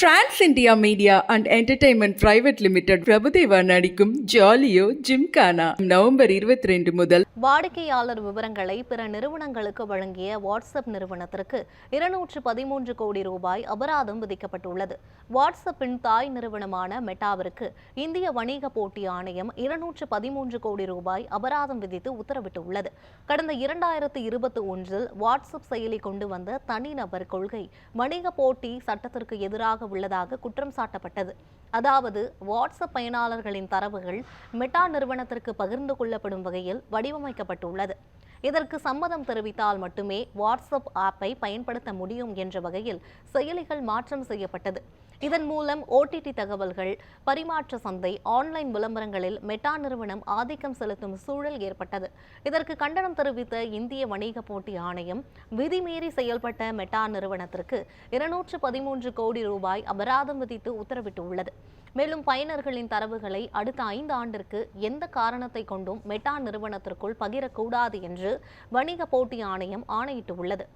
Trans India media and entertainment private limited Prabhudeva நடிக்கும் ஜாலியோ gymkhana November 22 முதல். வாடிக்கையாளர் விவரங்களை பிற நிறுவனங்களுக்கு வழங்கிய வாட்ஸ்அப் நிறுவனத்திற்கு 213 கோடி ரூபாய் அபராதம் விதிக்கப்பட்டுள்ளது. வாட்ஸ்அப்பின் தாய் நிறுவனமான மெட்டாவிற்கு இந்திய வணிக போட்டி ஆணையம் 213 கோடி ரூபாய் அபராதம் விதித்து உத்தரவிட்டுள்ளது. கடந்த 2021 வாட்ஸ்அப் செயலி கொண்டு வந்த தனிநபர் கொள்கை வணிக போட்டி சட்டத்திற்கு எதிராக உள்ளதாக குற்றம் சாட்டப்பட்டது. அதாவது வாட்ஸ்அப் பயனாளர்களின் தரவுகள் மெட்டா நிறுவனத்திற்கு பகிர்ந்து கொள்ளப்படும் வகையில் வடிவமைக்கப்பட்டுள்ளது. இதற்கு சம்மதம் தெரிவித்தால் மட்டுமே வாட்ஸ்அப் ஆப்பை பயன்படுத்த முடியும் என்ற வகையில் செயலிகள் மாற்றம் செய்யப்பட்டது. இதன் மூலம் ஓடிடி தகவல்கள் பரிமாற்ற சந்தை ஆன்லைன் விளம்பரங்களில் மெட்டா நிறுவனம் ஆதிக்கம் செலுத்தும் சூழல் ஏற்பட்டது. இதற்கு கண்டனம் தெரிவித்த இந்திய வணிக போட்டி ஆணையம் விதிமீறி செயல்பட்ட மெட்டா நிறுவனத்திற்கு 213 கோடி ரூபாய் அபராதம் விதித்து உத்தரவிட்டுள்ளது. மேலும் பயனர்களின் தரவுகளை அடுத்த 5 ஆண்டிற்கு எந்த காரணத்தை கொண்டும் மெட்டா நிறுவனத்திற்குள் பகிரக்கூடாது என்று வணிக போட்டி ஆணையம் ஆணையிட்டுள்ளது.